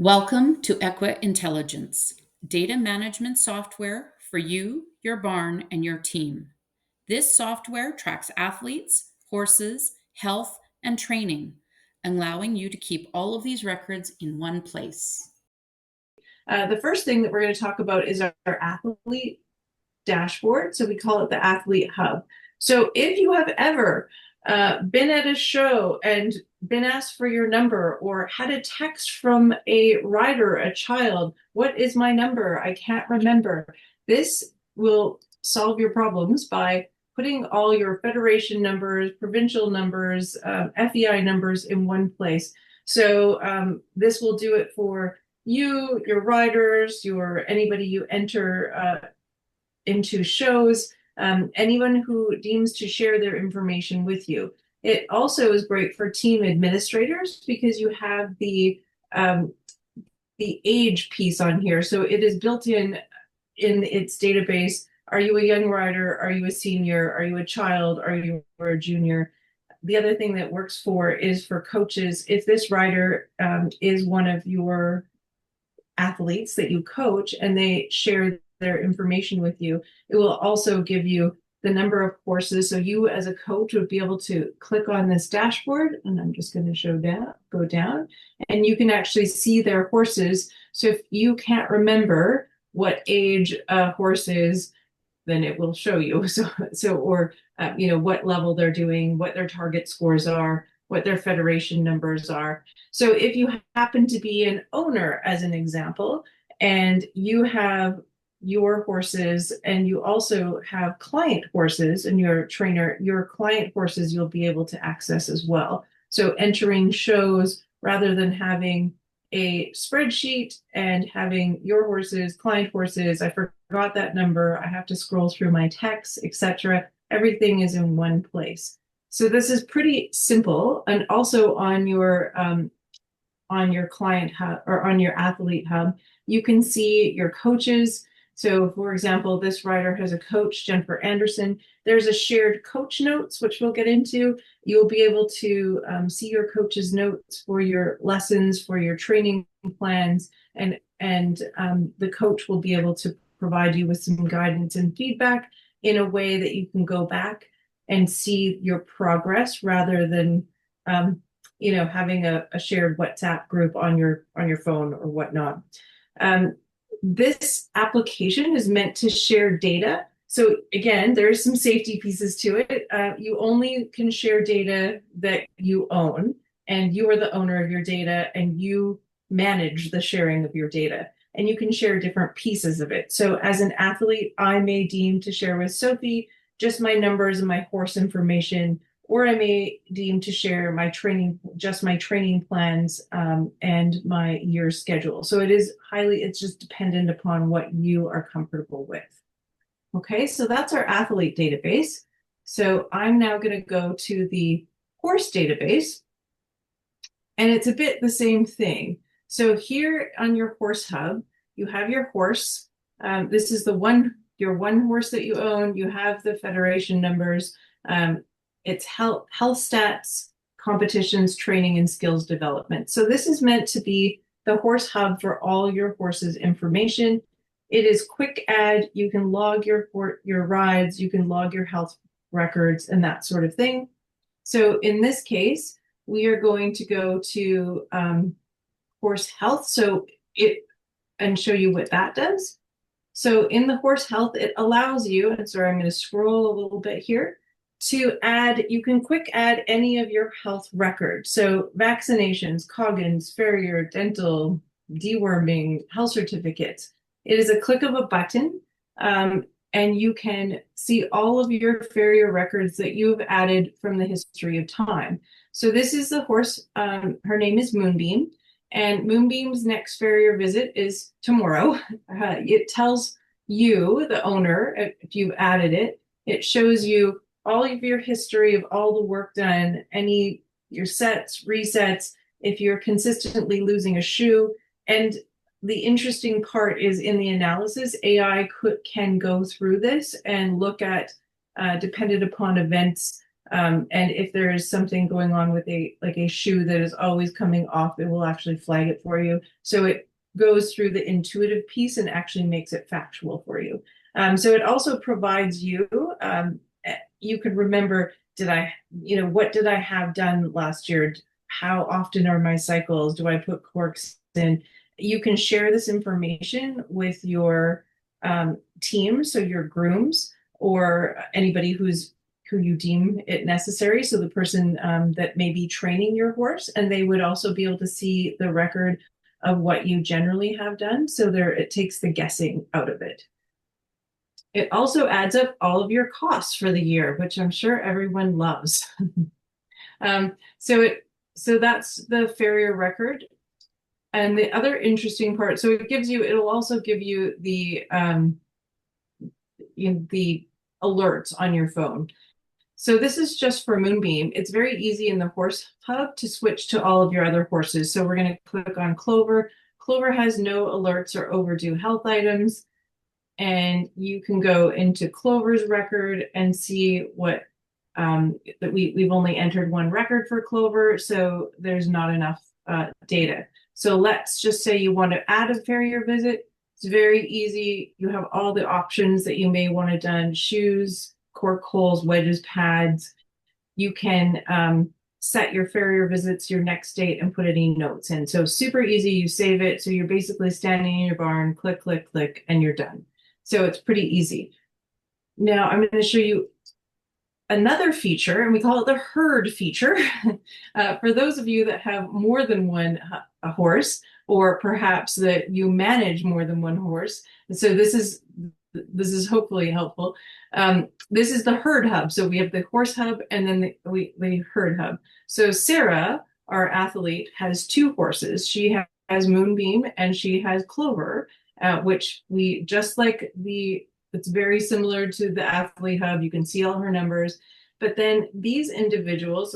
Welcome to EquiIntelligence, data management software for you, your barn, and your team. This software tracks athletes, horses, health, and training, allowing you to keep all of these records in one place. The first thing that we're going to talk about is our athlete dashboard. So we call it the Athlete Hub. So if you have ever been at a show and been asked for your number or had a text from a rider, a child, what is my number? I can't remember. This will solve your problems by putting all your federation numbers, provincial numbers, FEI numbers in one place. So this will do it for you, your riders, your anybody you enter into shows, anyone who deems to share their information with you. It also is great for team administrators because you have the age piece on here. So it is built in its database. Are you a young rider? Are you a senior? Are you a child? Are you a junior? The other thing that works for is for coaches. If this rider is one of your athletes that you coach and they share their information with you, it will also give you the number of horses. So you as a coach would be able to click on this dashboard, and I'm just going to go down, and you can actually see their horses. So if you can't remember what age a horse is, then it will show you. Or what level they're doing, what their target scores are, what their federation numbers are. So if you happen to be an owner, as an example, and you have your horses and you also have client horses and your trainer, your client horses you'll be able to access as well. So entering shows rather than having a spreadsheet and having your horses, client horses, I forgot that number, I have to scroll through my texts, etc. Everything is in one place. So this is pretty simple, and also on your client hub or on your athlete hub, you can see your coaches. So for example, this rider has a coach, Jennifer Anderson. There's a shared coach notes, which we'll get into. You'll be able to see your coach's notes for your lessons, for your training plans, and the coach will be able to provide you with some guidance and feedback in a way that you can go back and see your progress rather than having a shared WhatsApp group on your phone or whatnot. This application is meant to share data. So again, there's some safety pieces to it. You only can share data that you own, and you are the owner of your data, and you manage the sharing of your data. And you can share different pieces of it. So as an athlete, I may deem to share with Sophie just my numbers and my horse information, or I may deem to share just my training plans and my year schedule. So it's just dependent upon what you are comfortable with. Okay, so that's our athlete database. So I'm now going to go to the horse database, and it's a bit the same thing. So here on your horse hub, you have your horse. This is your one horse that you own. You have the federation numbers. It's health stats, competitions, training, and skills development. So this is meant to be the horse hub for all your horse's information. It is quick add. You can log your rides, you can log your health records and that sort of thing. So in this case, we are going to go to horse health and show you what that does. So in the horse health, it allows you, and sorry, I'm going to scroll a little bit here, to add, you can quick add any of your health records. So vaccinations, Coggins, farrier, dental, deworming, health certificates. It is a click of a button, and you can see all of your farrier records that you've added from the history of time. So this is the horse, her name is Moonbeam, and Moonbeam's next farrier visit is tomorrow. It tells you, the owner, if you've added it, it shows you all of your history of all the work done, your sets, resets, if you're consistently losing a shoe. And the interesting part is in the analysis, AI can go through this and look at, dependent upon events, And if there is something going on with a shoe that is always coming off, it will actually flag it for you. So it goes through the intuitive piece and actually makes it factual for you. So it also provides you, you could remember, what did I have done last year? How often are my cycles? Do I put corks in? You can share this information with your team, so your grooms or anybody who you deem it necessary. So the person that may be training your horse, and they would also be able to see the record of what you generally have done. So it takes the guessing out of it. It also adds up all of your costs for the year, which I'm sure everyone loves. um, so it so that's the farrier record. And the other interesting part, so it'll also give you the alerts on your phone. So this is just for Moonbeam. It's very easy in the horse hub to switch to all of your other horses. So we're going to click on Clover. Clover has no alerts or overdue health items. And you can go into Clover's record and see what that we've only entered one record for Clover, so there's not enough data. So let's just say you want to add a farrier visit. It's very easy. You have all the options that you may want to done: shoes, cork holes, wedges, pads. You can set your farrier visits, your next date, and put any notes in. So super easy. You save it. So you're basically standing in your barn, click, click, click, and you're done. So it's pretty easy. Now I'm going to show you another feature, and we call it the herd feature. For those of you that have more than one a horse, or perhaps that you manage more than one horse. So this is hopefully helpful. This is the herd hub. So we have the horse hub and then the herd hub. So Sarah, our athlete, has two horses. She has Moonbeam and she has Clover, which we just like it's very similar to the athlete hub. You can see all her numbers, but then these individuals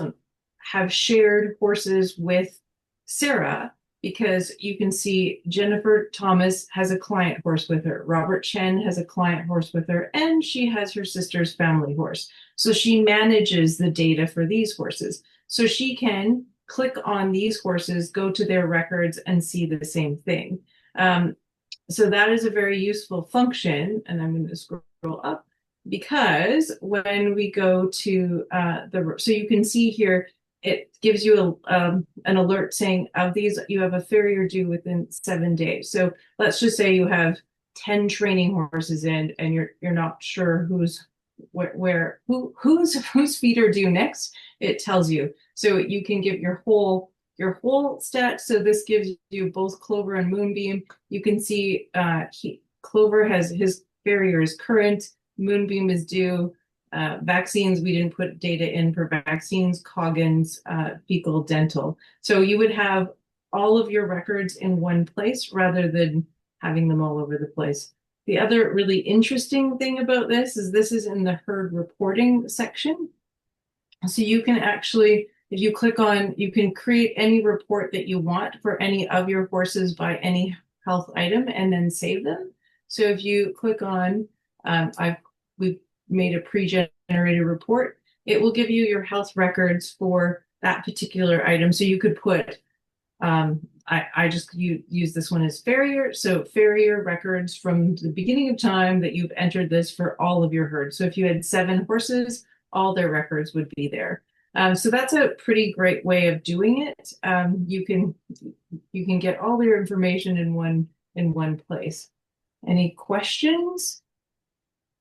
have shared horses with Sarah, because you can see Jennifer Thomas has a client horse with her. Robert Chen has a client horse with her, and she has her sister's family horse. So she manages the data for these horses. So she can click on these horses, go to their records, and see the same thing. So that is a very useful function, and I'm going to scroll up, because when we go to so you can see here, it gives you an alert saying of these, you have a farrier due within 7 days. So let's just say you have 10 training horses in, and you're not sure whose feet are due next. It tells you, so you can give your whole stat. So this gives you both Clover and Moonbeam. You can see Clover has his farrier is current, Moonbeam is due. Vaccines, we didn't put data in for vaccines, Coggins, fecal, dental. So you would have all of your records in one place rather than having them all over the place. The other really interesting thing about this is in the herd reporting section. So you can actually, if you click on, you can create any report that you want for any of your horses by any health item and then save them. So if you click on, we've made a pre-generated report, it will give you your health records for that particular item. So you could put, I just use this one as farrier. So farrier records from the beginning of time that you've entered this for all of your herds. So if you had 7 horses, all their records would be there. So that's a pretty great way of doing it. You can get all your information in one place. Any questions?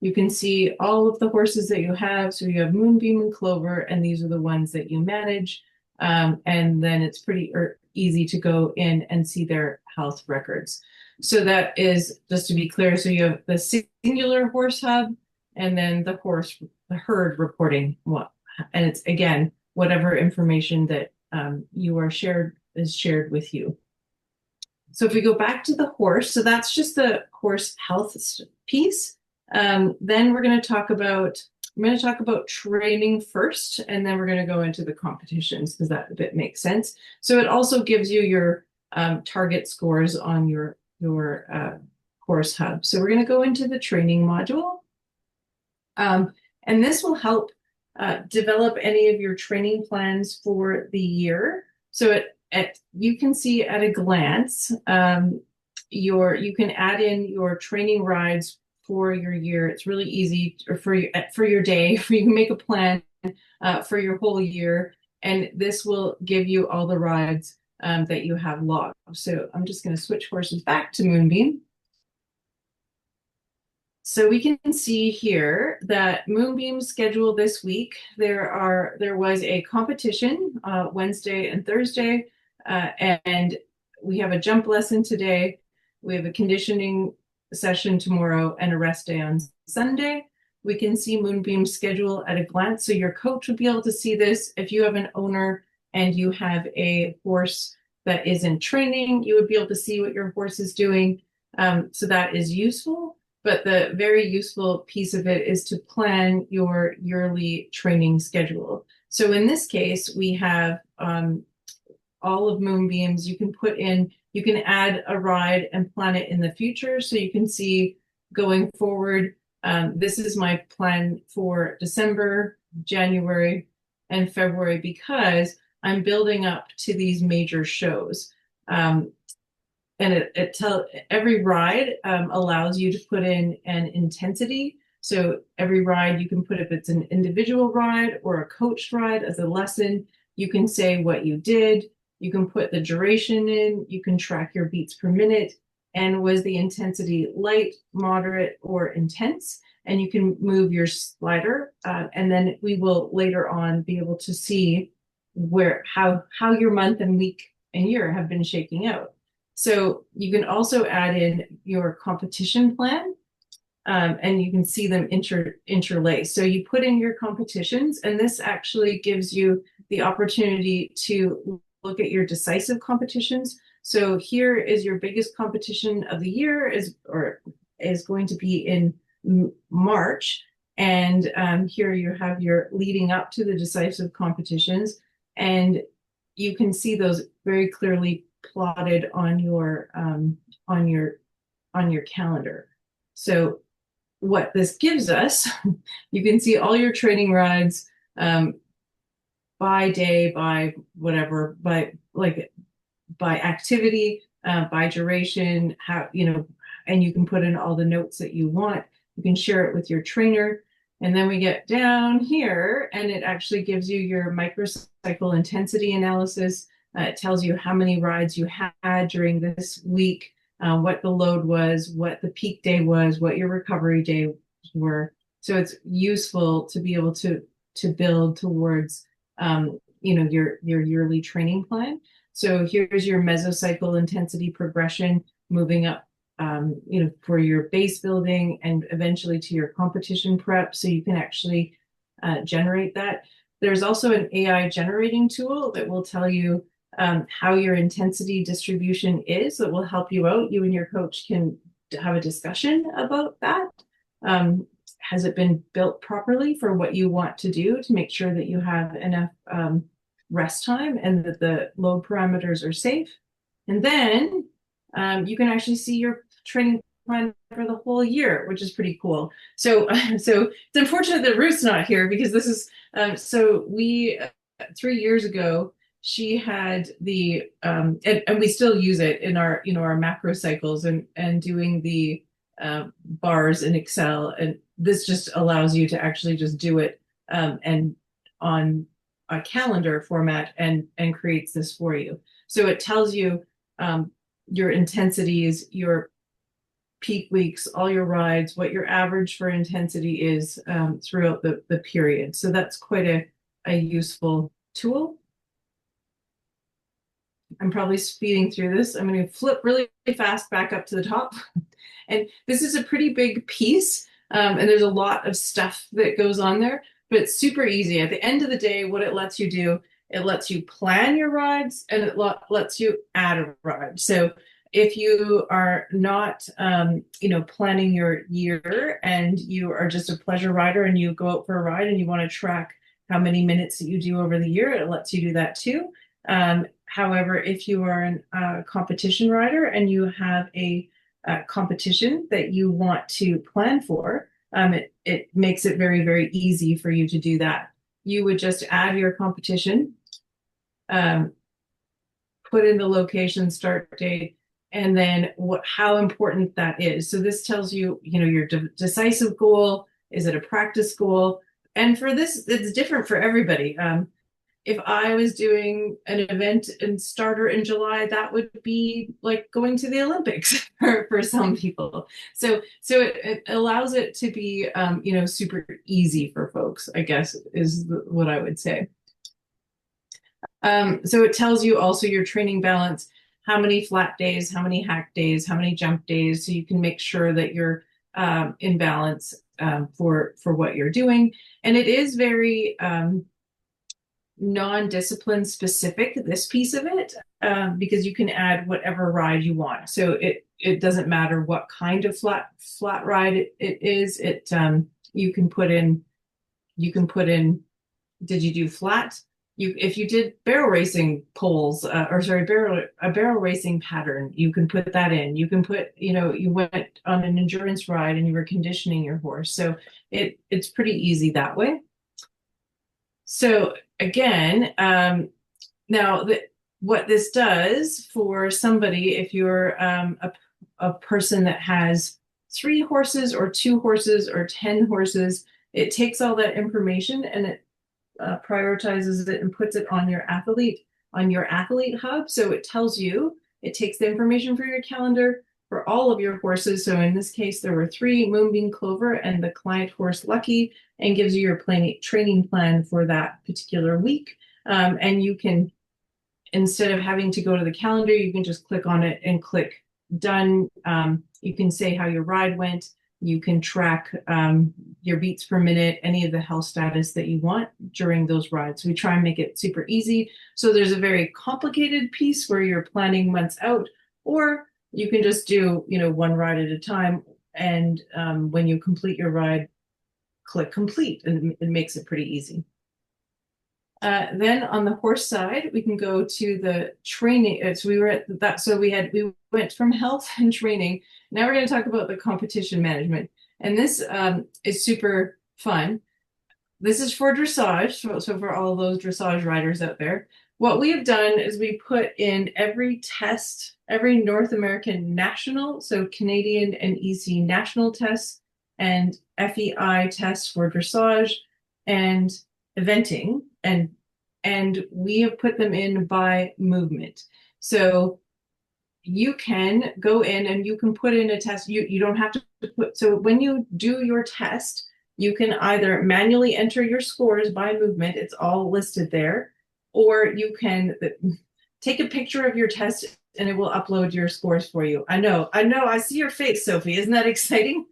You can see all of the horses that you have. So you have Moonbeam and Clover, and these are the ones that you manage. And then it's pretty easy to go in and see their health records. So that is, just to be clear, so you have the singular horse hub and then the herd reporting one. And it's, again, whatever information that you are shared is shared with you. So if we go back to the horse, so that's just the horse health piece. Then we're going to talk about training first, and then we're going to go into the competitions, because that a bit makes sense. So it also gives you your target scores on your horse hub. So we're going to go into the training module, and this will help develop any of your training plans for the year. So you can see at a glance, you can add in your training rides for your year. It's really easy, or for your day. You can make a plan for your whole year, and this will give you all the rides that you have logged. So I'm just going to switch horses back to Moonbeam. So we can see here that Moonbeam's schedule this week, there was a competition Wednesday and Thursday, and we have a jump lesson today. We have a conditioning session tomorrow and a rest day on Sunday. We can see Moonbeam's schedule at a glance. So your coach will be able to see this. If you have an owner and you have a horse that is in training, you would be able to see what your horse is doing. So that is useful. But the very useful piece of it is to plan your yearly training schedule. So in this case, we have all of Moonbeams. You can add a ride and plan it in the future. So you can see going forward, this is my plan for December, January, and February, because I'm building up to these major shows. And every ride allows you to put in an intensity. So every ride you can put, if it's an individual ride or a coached ride as a lesson, you can say what you did. You can put the duration in. You can track your beats per minute. And was the intensity light, moderate, or intense? And you can move your slider. And then we will later on be able to see how your month and week and year have been shaking out. So you can also add in your competition plan, and you can see them interlay. So you put in your competitions, and this actually gives you the opportunity to look at your decisive competitions. So here is your biggest competition of the year is going to be in March. And here you have your leading up to the decisive competitions, and you can see those very clearly plotted on your calendar. So what this gives us, you can see all your training rides by day, by whatever, by activity, by duration, and you can put in all the notes that you want. You can share it with your trainer. And then we get down here, and it actually gives you your microcycle intensity analysis. It tells you how many rides you had during this week, what the load was, what the peak day was, what your recovery days were. So it's useful to be able to build towards your yearly training plan. So here's your mesocycle intensity progression moving up, for your base building and eventually to your competition prep. So you can actually generate that. There's also an AI generating tool that will tell you how your intensity distribution is, that will help you out. You and your coach can have a discussion about that. Has it been built properly for what you want to do to make sure that you have enough rest time and that the load parameters are safe? And then you can actually see your training plan for the whole year, which is pretty cool. So it's unfortunate that Ruth's not here, because this is so we 3 years ago, she had the and we still use it in our our macro cycles and doing the bars in Excel, and this just allows you to actually just do it and on a calendar format and creates this for you. So it tells you your intensities, your peak weeks, all your rides, what your average for intensity is throughout the period. So that's quite a useful tool. I'm probably speeding through this. I'm going to flip really fast back up to the top. And this is a pretty big piece, and there's a lot of stuff that goes on there, but it's super easy. At the end of the day, what it lets you do, it lets you plan your rides, and it lets you add a ride. So if you are not, planning your year and you are just a pleasure rider and you go out for a ride and you want to track how many minutes that you do over the year, it lets you do that too. However, if you are a competition rider and you have a competition that you want to plan for, it makes it very, very easy for you to do that. you would just add your competition, um, put in the location, start date, and then how important that is. So this tells you, your decisive goal. Is it a practice goal? And for this, it's different for everybody. If I was doing an event and starter in July, that would be like going to the Olympics for some people. So it allows it to be, super easy for folks, I guess, is what I would say. So it tells you also your training balance, how many flat days, how many hack days, how many jump days, so you can make sure that you're in balance for what you're doing. And it is very non-discipline specific, this piece of it, because you can add whatever ride you want. So it doesn't matter what kind of flat ride it is. You can put in did you do flat? If you did barrel racing poles, or sorry, barrel racing pattern, you can put that in. You can put, you went on an endurance ride and you were conditioning your horse. So it's pretty easy that way. So again, now what this does for somebody, if you're a person that has 3 horses or 2 horses or 10 horses, it takes all that information and it prioritizes it and puts it on your athlete hub. So it tells you, it takes the information for your calendar for all of your horses. So in this case, there were 3, Moonbeam, Clover, and the client horse Lucky, and gives you your training plan for that particular week. And you can, instead of having to go to the calendar, you can just click on it and click done. You can say how your ride went. You can track your beats per minute, any of the health status that you want during those rides. We try and make it super easy. So there's a very complicated piece where you're planning months out, or you can just do, one ride at a time. And when you complete your ride, click complete, and it makes it pretty easy. Then on the horse side, we can go to the training. So we were at that. So we went from health and training. Now we're going to talk about the competition management. And this is super fun. This is for dressage. So for all those dressage riders out there, what we have done is we put in every test, every North American national, so Canadian and EC national tests, and FEI tests for dressage and eventing, and we have put them in by movement. So you can go in and you can put in a test. You don't have to put, so when you do your test, you can either manually enter your scores by movement, it's all listed there, or you can take a picture of your test and it will upload your scores for you. I know, I see your face, Sophie. Isn't that exciting?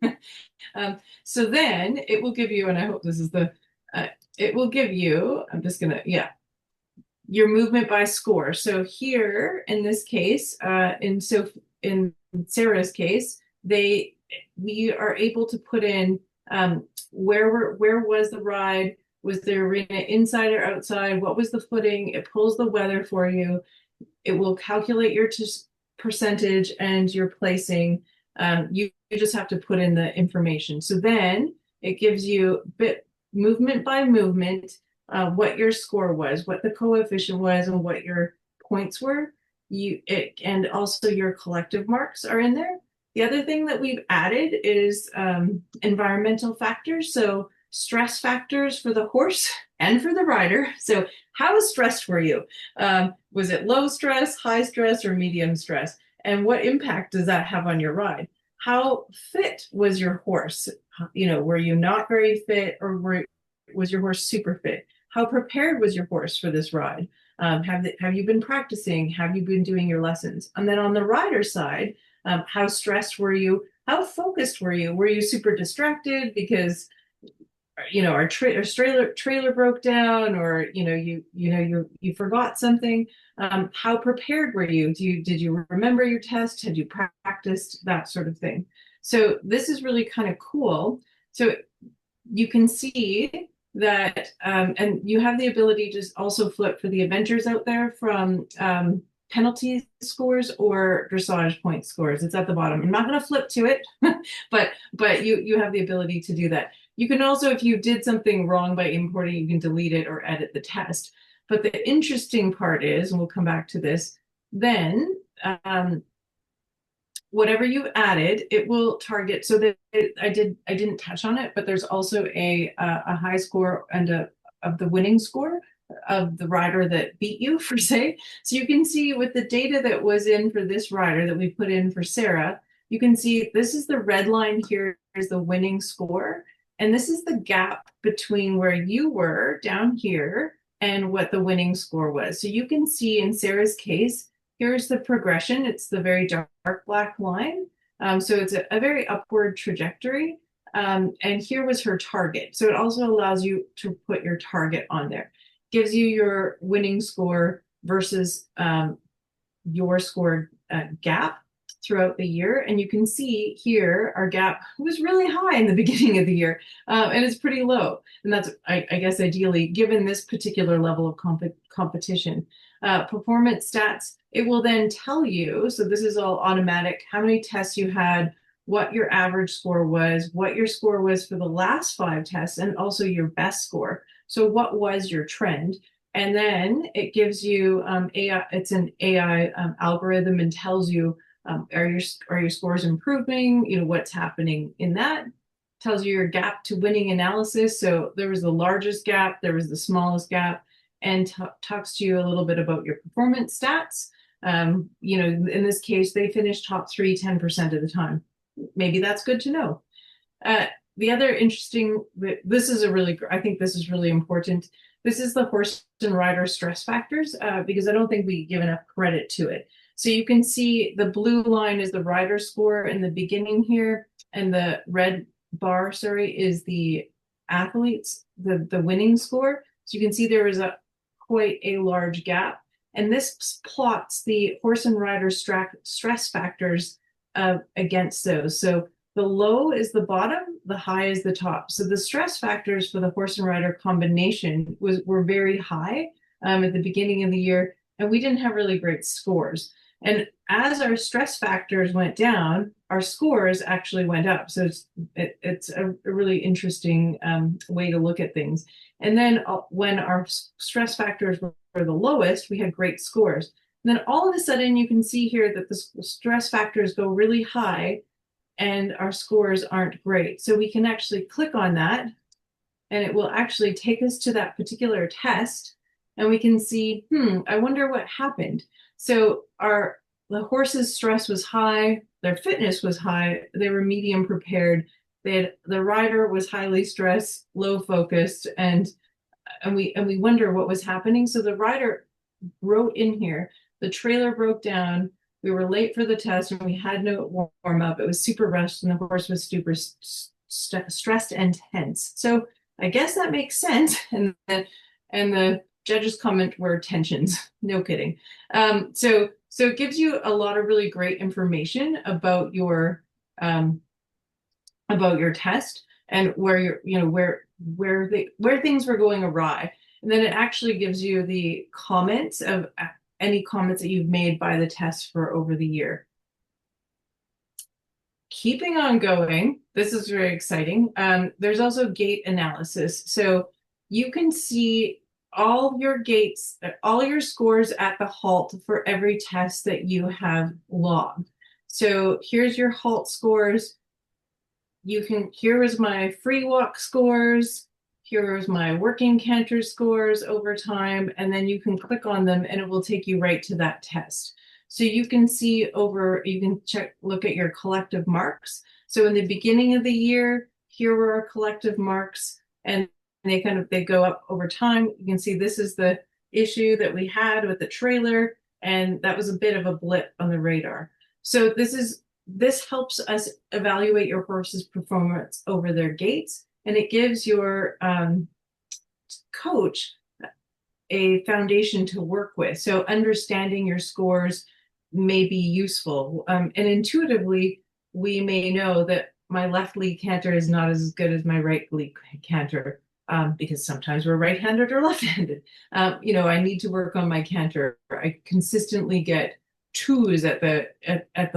So then it will give you, and I hope this is it will give you, I'm just gonna, yeah, your movement by score. So here in this case, in Sarah's case, we are able to put in where was the ride, was the arena inside or outside, what was the footing, it pulls the weather for you, it will calculate your percentage and your placing. You just have to put in the information. So then it gives you movement by movement, what your score was, what the coefficient was, and what your points were. And also your collective marks are in there. The other thing that we've added is environmental factors. So stress factors for the horse and for the rider. So how stressed were you? Was it low stress, high stress, or medium stress? And what impact does that have on your ride? How fit was your horse? Were you not very fit, or was your horse super fit? How prepared was your horse for this ride? Have you been practicing? Have you been doing your lessons? And then on the rider side, how stressed were you? How focused were you? Were you super distracted because our trailer broke down, or you forgot something? How prepared were you? Did you remember your test? Had you practiced, that sort of thing? So this is really kind of cool. So you can see that, and you have the ability to also flip for the eventers out there from penalty scores or dressage point scores. It's at the bottom. I'm not going to flip to it, but you have the ability to do that. You can also, if you did something wrong by importing, you can delete it or edit the test. But the interesting part is, and we'll come back to this, then whatever you added, it will target. So that I didn't touch on it, but there's also a high score and a of the winning score of the rider that beat you for say. So you can see with the data that was in for this rider that we put in for Sarah, you can see this is the red line here is the winning score. And this is the gap between where you were down here and what the winning score was. So you can see in Sarah's case, here's the progression. It's the very dark black line. So it's a very upward trajectory. And here was her target. So it also allows you to put your target on there. Gives you your winning score versus your score gap throughout the year. And you can see here, our gap was really high in the beginning of the year, and it's pretty low. And that's, I guess, ideally, given this particular level of competition. Performance stats, it will then tell you, so this is all automatic, how many tests you had, what your average score was, what your score was for the last 5 tests, and also your best score. So what was your trend? And then it gives you AI, it's an AI algorithm and tells you, are your scores improving? You know, what's happening in that? Tells you your gap to winning analysis. So there was the largest gap, there was the smallest gap, and talks to you a little bit about your performance stats. You know, in this case, they finished top 3 10% of the time. Maybe that's good to know. The other interesting, this is a really, I think this is really important. This is the horse and rider stress factors, because I don't think we give enough credit to it. So you can see the blue line is the rider score in the beginning here, and the red bar, sorry, is the athletes, the winning score. So you can see there is quite a large gap. And this plots the horse and rider stress factors against those. So the low is the bottom, the high is the top. So the stress factors for the horse and rider combination were very high at the beginning of the year, and we didn't have really great scores. And as our stress factors went down, our scores actually went up. So it's a really interesting way to look at things. And then when our stress factors were the lowest, we had great scores. And then all of a sudden, you can see here that the stress factors go really high and our scores aren't great. So we can actually click on that and it will actually take us to that particular test. And we can see, I wonder what happened. So the horse's stress was high, their fitness was high, they were medium prepared, the rider was highly stressed, low focused, and we wonder what was happening. So the rider wrote in here, the trailer broke down, we were late for the test, and we had no warm up. It was super rushed, and the horse was super stressed and tense. So I guess that makes sense. And the judge's comment were tensions. No kidding. So it gives you a lot of really great information about your test and where where things were going awry. And then it actually gives you the comments of any comments that you've made by the test for over the year. Keeping on going, this is very exciting. There's also gait analysis. So you can see all your gaits, all your scores at the halt for every test that you have logged. So here's your halt scores. Here is my free walk scores. Here's my working canter scores over time, and then you can click on them and it will take you right to that test. So you can see you can look at your collective marks. So in the beginning of the year, here were our collective marks, and they go up over time. You can see this is the issue that we had with the trailer, and that was a bit of a blip on the radar. So this helps us evaluate your horse's performance over their gaits, and it gives your coach a foundation to work with. So understanding your scores may be useful. And intuitively, we may know that my left lead canter is not as good as my right lead canter, because sometimes we're right-handed or left-handed. I need to work on my canter. I consistently get 2s at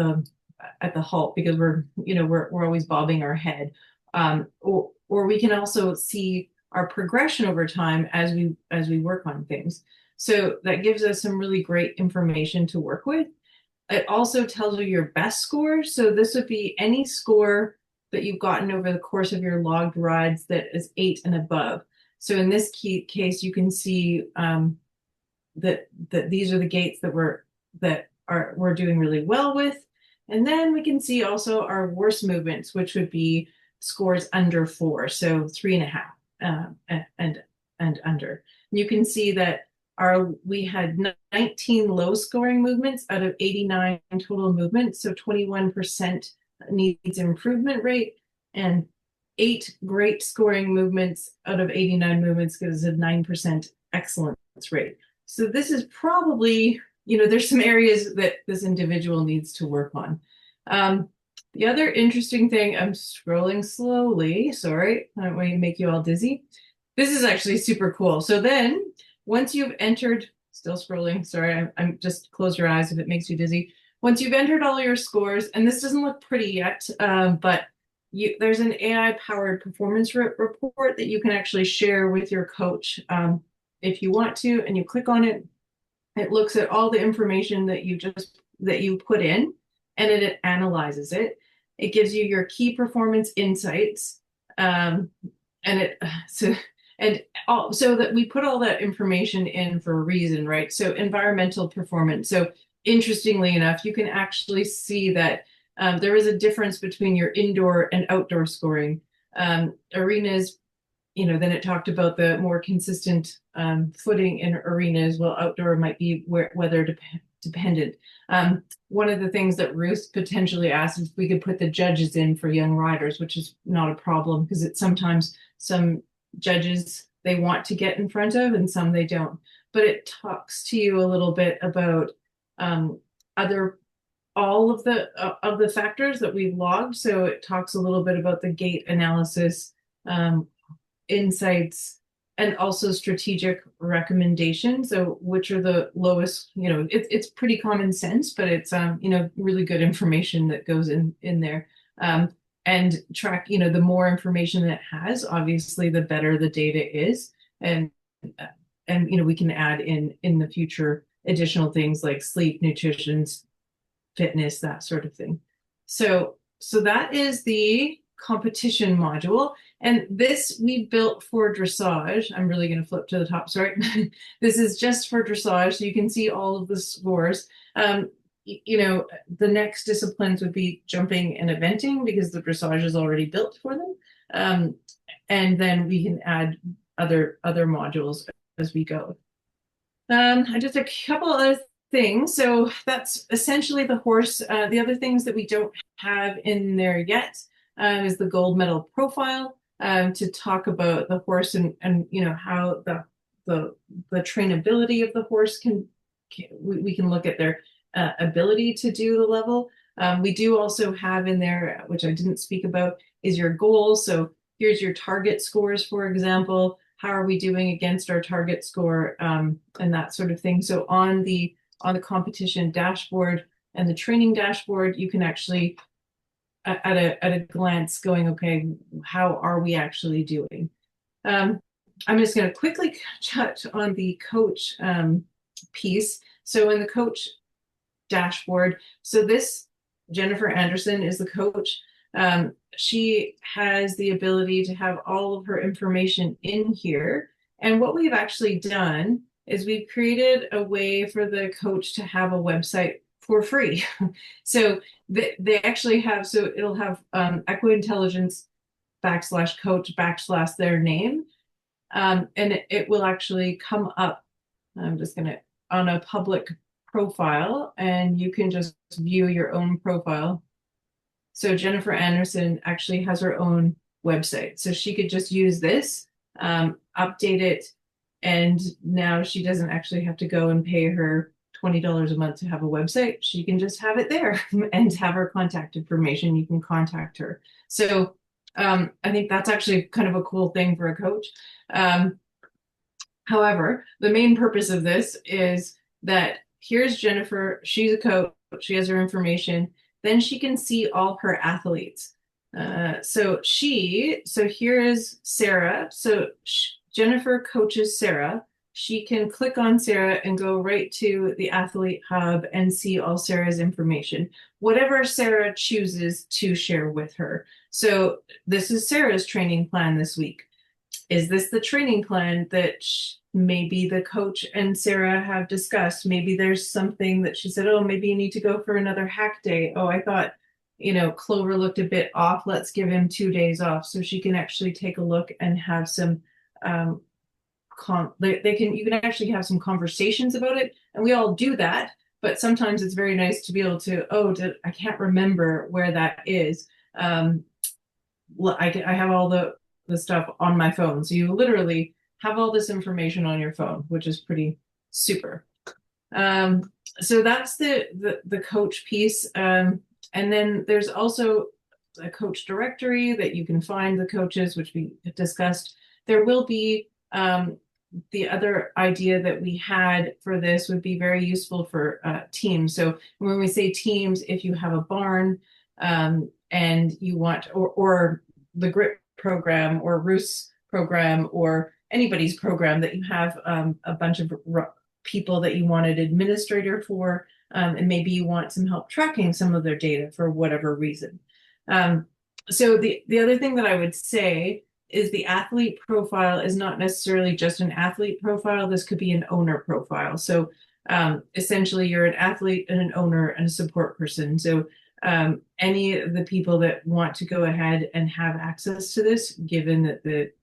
the halt because we're always bobbing our head. Or we can also see our progression over time as we work on things. So that gives us some really great information to work with. It also tells you your best score. So this would be any score that you've gotten over the course of your logged rides that is 8 and above. So in this case, you can see that these are the gaits that we're doing really well with. And then we can see also our worst movements, which would be scores under 4, so 3.5 and under. You can see that we had 19 low scoring movements out of 89 total movements, so 21% needs improvement rate, and 8 great scoring movements out of 89 movements gives a 9% excellence rate. So this is probably, there's some areas that this individual needs to work on. The other interesting thing, I'm scrolling slowly, sorry, I don't want to make you all dizzy. This is actually super cool. So then once you've entered, still scrolling, sorry, I'm just close your eyes if it makes you dizzy. Once you've entered all your scores, and this doesn't look pretty yet, but there's an AI-powered performance report that you can actually share with your coach if you want to, and you click on it. It looks at all the information that you put in, and it analyzes it. It gives you your key performance insights, so that we put all that information in for a reason, right? So environmental performance. So interestingly enough, you can actually see that there is a difference between your indoor and outdoor scoring. Arenas, then it talked about the more consistent footing in arenas, while outdoor might be weather dependent. One of the things that Ruth potentially asked is if we could put the judges in for young riders, which is not a problem because it's sometimes some judges they want to get in front of and some they don't. But it talks to you a little bit about all of the factors that we've logged. So it talks a little bit about the gait analysis, insights, and also strategic recommendations. So which are the lowest, it's pretty common sense, but it's, really good information that goes in there. And track, the more information that it has, obviously, the better the data is. And we can add in the future additional things like sleep, nutrition, fitness, that sort of thing. So that is the competition module. And this we built for dressage. I'm really going to flip to the top, sorry. This is just for dressage, so you can see all of the scores. The next disciplines would be jumping and eventing because the dressage is already built for them. And then we can add other modules as we go. Just a couple other things. So that's essentially the horse. The other things that we don't have in there yet is the gold medal profile to talk about the horse and how the trainability of the horse we can look at their ability to do the level. We do also have in there, which I didn't speak about, is your goals. So here's your target scores, for example. How are we doing against our target score and that sort of thing. So on the competition dashboard and the training dashboard, you can actually at a glance going, okay, how are we actually doing? I'm just going to quickly touch on the coach piece. So in the coach dashboard, so this Jennifer Anderson is the coach. She has the ability to have all of her information in here. And what we've actually done is we've created a way for the coach to have a website for free. So they actually have, so it'll have EquiIntelligence /coach/ their name. And it will actually come up, I'm just going to, on a public profile, and you can just view your own profile. So Jennifer Anderson actually has her own website. So she could just use this, update it, and now she doesn't actually have to go and pay her $20 a month to have a website. She can just have it there and have her contact information. You can contact her. So I think that's actually kind of a cool thing for a coach. However, the main purpose of this is that here's Jennifer. She's a coach. She has her information. Then she can see all her athletes. So here is Sarah. So Jennifer coaches Sarah. She can click on Sarah and go right to the athlete hub and see all Sarah's information, whatever Sarah chooses to share with her. So this is Sarah's training plan this week. Is this the training plan that maybe the coach and Sarah have discussed? Maybe there's something that she said, oh, maybe you need to go for another hack day. Oh, I thought, Clover looked a bit off. Let's give him 2 days off so she can actually take a look and have some you can actually have some conversations about it. And we all do that, but sometimes it's very nice to be able to, I can't remember where that is. I have all the stuff on my phone. So you literally have all this information on your phone, which is pretty super. So that's the coach piece. And then there's also a coach directory that you can find the coaches, which we discussed. There will be the other idea that we had for this would be very useful for teams. So when we say teams, if you have a barn and you want, or the GRIP program or Roos program or anybody's program that you have a bunch of people that you want an administrator for, and maybe you want some help tracking some of their data for whatever reason. So the other thing that I would say is the athlete profile is not necessarily just an athlete profile. This could be an owner profile. So essentially you're an athlete and an owner and a support person. So any of the people that want to go ahead and have access to this, given that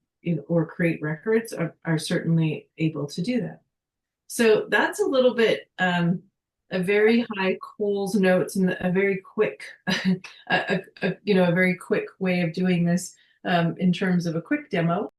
or create records are certainly able to do that. So that's a little bit a very high Coles notes and a very quick, a very quick way of doing this in terms of a quick demo.